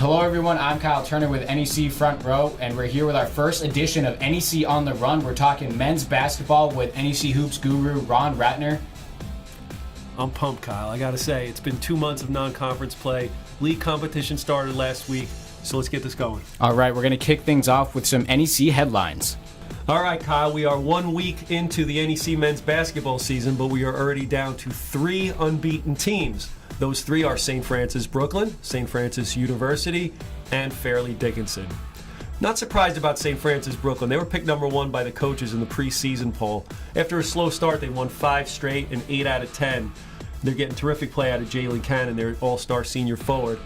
Hello everyone, I'm Kyle Turner with NEC Front Row, and we're here with our first edition of NEC On The Run. We're talking men's basketball with NEC Hoops guru Ron Ratner. I'm pumped, Kyle. I gotta say, it's been 2 months of non-conference play. League competition started last week, so let's get this going. All right, we're going to kick things off with some NEC headlines. All right, Kyle, we are 1 week into the NEC men's basketball season, but we are already down to 3 unbeaten teams. Those 3 are St. Francis Brooklyn, St. Francis University, and Fairleigh Dickinson. Not surprised about St. Francis Brooklyn. They were picked number 1 by the coaches in the preseason poll. After a slow start, they won 5 straight and 8 out of 10. They're getting terrific play out of Jalen Cannon, their all-star senior forward.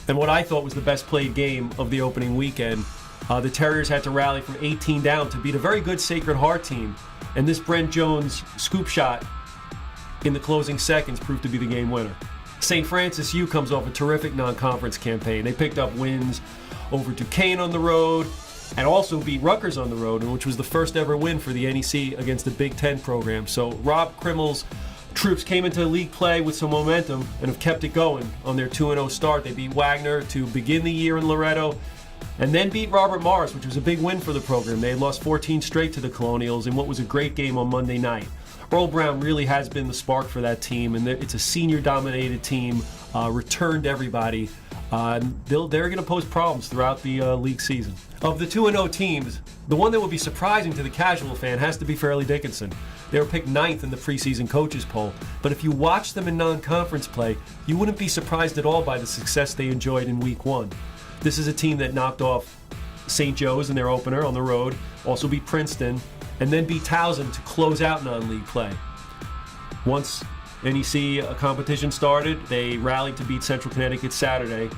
And what I thought was the best played game of the opening weekend, the Terriers had to rally from 18 down to beat a very good Sacred Heart team. And this Brent Jones scoop shot in the closing seconds proved to be the game winner. St. Francis U comes off a terrific non-conference campaign. They picked up wins over Duquesne on the road and also beat Rutgers on the road, which was the first ever win for the NEC against the Big Ten program. So Rob Krimmel's troops came into league play with some momentum and have kept it going on their 2-0 start. They beat Wagner to begin the year in Loretto and then beat Robert Morris, which was a big win for the program. They had lost 14 straight to the Colonials in what was a great game on Monday night. Earl Brown really has been the spark for that team, and it's a senior-dominated team, returned everybody. They're going to pose problems throughout the league season. Of the 2-0 teams, the one that would be surprising to the casual fan has to be Fairleigh Dickinson. They were picked 9th in the preseason coaches poll, but if you watch them in non-conference play, you wouldn't be surprised at all by the success they enjoyed in week 1. This is a team that knocked off St. Joe's in their opener on the road, also beat Princeton, and then beat Towson to close out non-league play. Once NEC competition started, they rallied to beat Central Connecticut Saturday,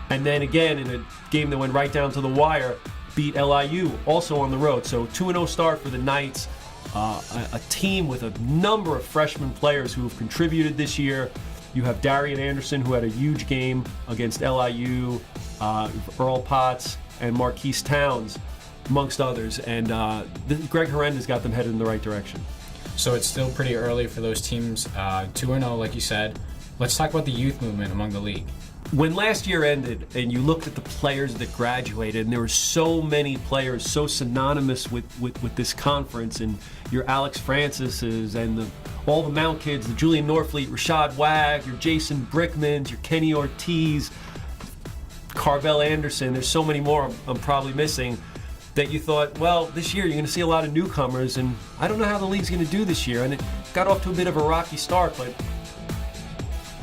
and then again in a game that went right down to the wire, beat LIU, also on the road. So 2-0 start for the Knights, a team with a number of freshman players who have contributed this year. You have Darian Anderson, who had a huge game against LIU, Earl Potts, and Marquise Towns, amongst others, and Greg Herenda's got them headed in the right direction. So it's still pretty early for those teams, 2-0 like you said. Let's talk about the youth movement among the league. When last year ended and you looked at the players that graduated, and there were so many players so synonymous with this conference, and your Alex Francis's and all the Mount kids, the Julian Norfleet, Rashad Wag, your Jason Brickmans, your Kenny Ortiz, Carvel Anderson, there's so many more I'm probably missing, that you thought, well, this year you're going to see a lot of newcomers, and I don't know how the league's going to do this year. And it got off to a bit of a rocky start, but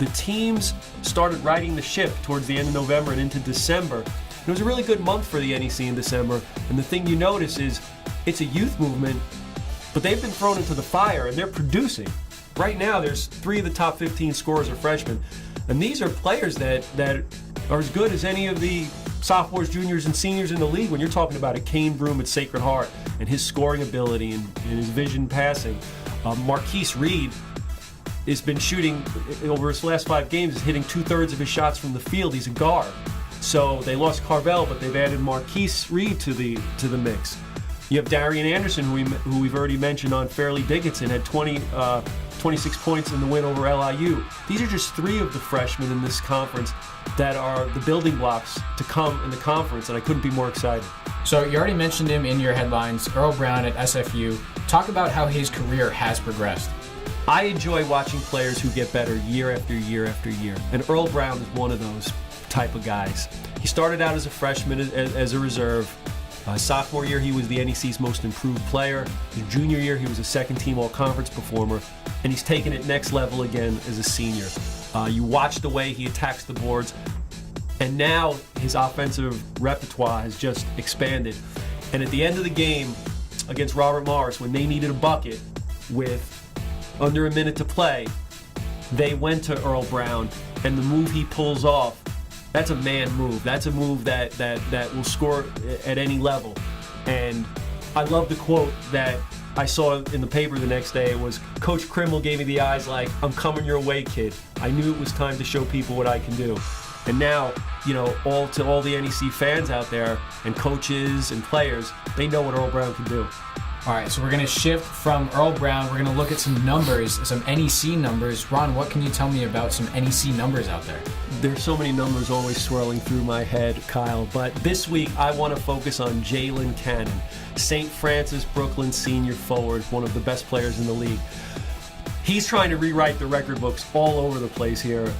the teams started riding the ship towards the end of November and into December. It was a really good month for the NEC in December, and the thing you notice is it's a youth movement, but they've been thrown into the fire, and they're producing. Right now, there's 3 of the top 15 scorers are freshmen, and these are players that are as good as any of the sophomores, juniors, and seniors in the league. When you're talking about a Kane Broom at Sacred Heart and his scoring ability and his vision passing, Marquise Reed has been shooting over his last 5 games, is hitting 2/3 of his shots from the field. He's a guard. So they lost Carvel, but they've added Marquise Reed to the mix. You have Darian Anderson, who we've already mentioned on Fairleigh Dickinson, had 26 points in the win over LIU. These are just 3 of the freshmen in this conference that are the building blocks to come in the conference, and I couldn't be more excited. So you already mentioned him in your headlines, Earl Brown at SFU. Talk about how his career has progressed. I enjoy watching players who get better year after year after year, and Earl Brown is one of those type of guys. He started out as a freshman as a reserve. Sophomore year, he was the NEC's most improved player. His junior year, he was a second-team all-conference performer, and he's taken it next level again as a senior. You watch the way he attacks the boards, and now his offensive repertoire has just expanded. And at the end of the game against Robert Morris, when they needed a bucket with under a minute to play, they went to Earl Brown, and the move he pulls off, that's a man move. That's a move that will score at any level. And I love the quote that I saw in the paper the next day. It was, Coach Krimmel gave me the eyes like, I'm coming your way, kid. I knew it was time to show people what I can do. And now, all the NEC fans out there and coaches and players, they know what Earl Brown can do. All right, so we're going to shift from Earl Brown. We're going to look at some numbers, some NEC numbers. Ron, what can you tell me about some NEC numbers out there? There's so many numbers always swirling through my head, Kyle, but this week I want to focus on Jalen Cannon, St. Francis Brooklyn senior forward, one of the best players in the league. He's trying to rewrite the record books all over the place here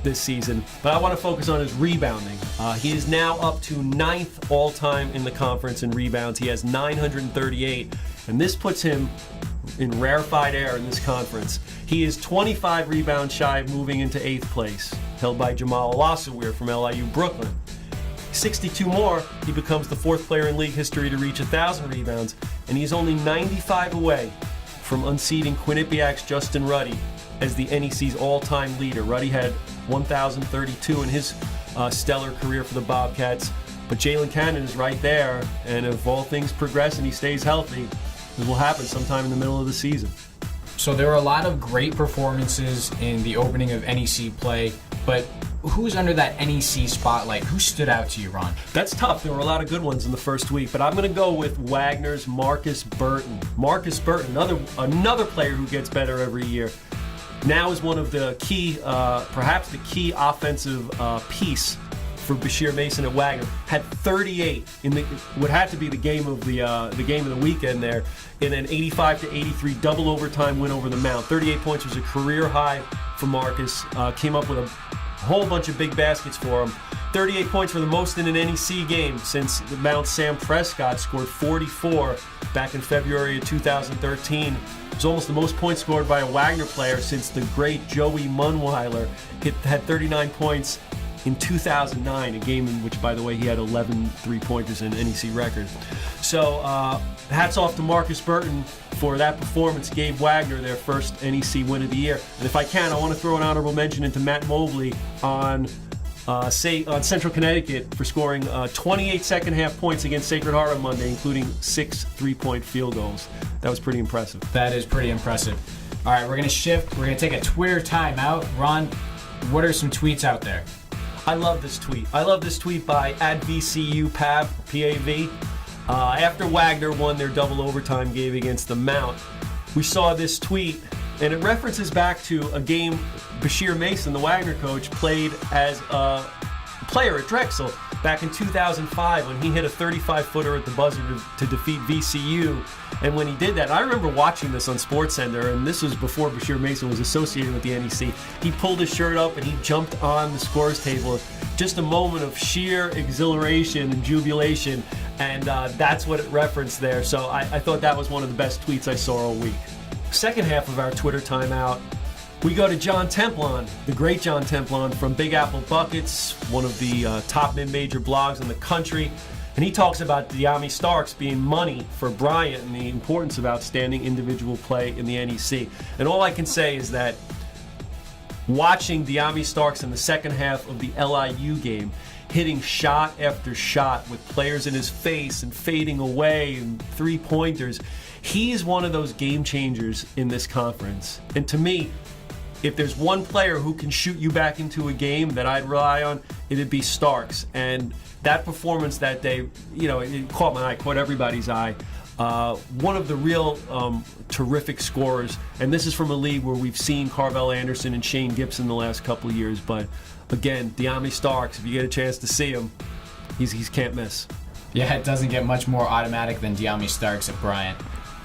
this season, but I want to focus on his rebounding. He is now up to 9th all-time in the conference in rebounds. He has 938, and this puts him in rarefied air in this conference. He is 25 rebounds shy of moving into 8th place, held by Jamal Olasawir from LIU Brooklyn. 62 more, he becomes the 4th player in league history to reach 1,000 rebounds, and he's only 95 away from unseating Quinnipiac's Justin Ruddy as the NEC's all-time leader. Ruddy had 1,032 in his stellar career for the Bobcats, but Jalen Cannon is right there, and if all things progress and he stays healthy, it will happen sometime in the middle of the season. So there were a lot of great performances in the opening of NEC play, but who's under that NEC spotlight? Who stood out to you, Ron? That's tough. There were a lot of good ones in the first week, but I'm going to go with Wagner's Marcus Burton. Marcus Burton, another player who gets better every year, now is one of the key, perhaps the key offensive piece for Bashir Mason at Wagner. Had 38 in what had to be the game of the weekend there, in an 85-83 double overtime win over the Mount. 38 points was a career high for Marcus. Came up with a whole bunch of big baskets for him. 38 points for the most in an NEC game since the Mount Sam Prescott scored 44 back in February of 2013. It was almost the most points scored by a Wagner player since the great Joey Munweiler had 39 points in 2009, a game in which, by the way, he had 11 three-pointers in NEC record. So hats off to Marcus Burton for that performance. Gave Wagner their first NEC win of the year. And if I can, I want to throw an honorable mention into Matt Mobley on Central Connecticut for scoring 28 second-half points against Sacred Heart on Monday, including 6 three-point field goals. That was pretty impressive. That is pretty impressive. All right, we're going to shift. We're going to take a Twitter timeout. Ron, what are some tweets out there? I love this tweet. I love this tweet by @VCUPAV, P-A-V. After Wagner won their double overtime game against the Mount, we saw this tweet, and it references back to a game Bashir Mason, the Wagner coach, played as a player at Drexel back in 2005 when he hit a 35-footer at the buzzer to defeat VCU. And when he did that, I remember watching this on SportsCenter, and this was before Bashir Mason was associated with the NEC. He pulled his shirt up and he jumped on the scores table. Just a moment of sheer exhilaration and jubilation, and that's what it referenced there. So I thought that was one of the best tweets I saw all week. Second half of our Twitter timeout, we go to John Templon, the great John Templon from Big Apple Buckets, one of the top mid-major blogs in the country. And he talks about Diami Starks being money for Bryant and the importance of outstanding individual play in the NEC. And all I can say is that watching Diami Starks in the second half of the LIU game, hitting shot after shot with players in his face and fading away and three-pointers, he's one of those game changers in this conference. And to me, if there's one player who can shoot you back into a game that I'd rely on, it'd be Starks. And that performance that day, it caught my eye, caught everybody's eye. One of the real terrific scorers, and this is from a league where we've seen Carvel Anderson and Shane Gibson the last couple of years. But again, Diami Starks, if you get a chance to see him, he's can't miss. Yeah, it doesn't get much more automatic than Diami Starks at Bryant.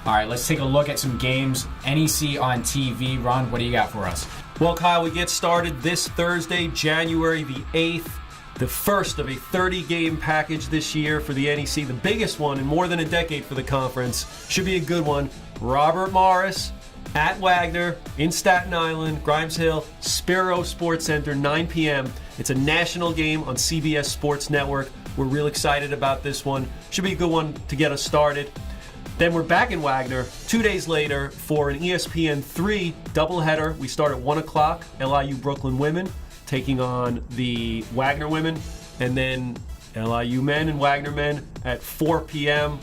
All right, let's take a look at some games. NEC on TV. Ron, what do you got for us? Well, Kyle, we get started this Thursday, January the 8th. The first of a 30-game package this year for the NEC, the biggest one in more than a decade for the conference. Should be a good one. Robert Morris at Wagner in Staten Island, Grimes Hill, Spiro Sports Center, 9 p.m. It's a national game on CBS Sports Network. We're real excited about this one. Should be a good one to get us started. Then we're back in Wagner 2 days later for an ESPN3 doubleheader. We start at 1 o'clock, LIU Brooklyn women taking on the Wagner women, and then LIU men and Wagner men at 4 p.m.,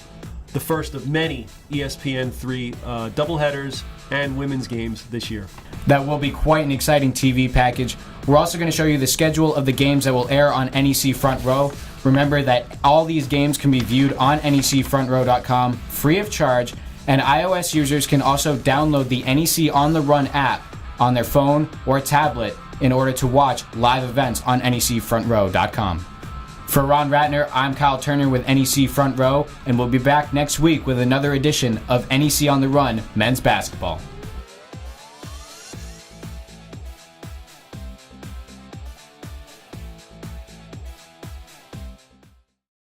the first of many ESPN3 doubleheaders and women's games this year. That will be quite an exciting TV package. We're also going to show you the schedule of the games that will air on NEC Front Row. Remember that all these games can be viewed on necfrontrow.com free of charge, And iOS users can also download the NEC On The Run app on their phone or tablet in order to watch live events on NECFrontRow.com. For Ron Ratner, I'm Kyle Turner with NEC Front Row, and we'll be back next week with another edition of NEC On The Run Men's Basketball.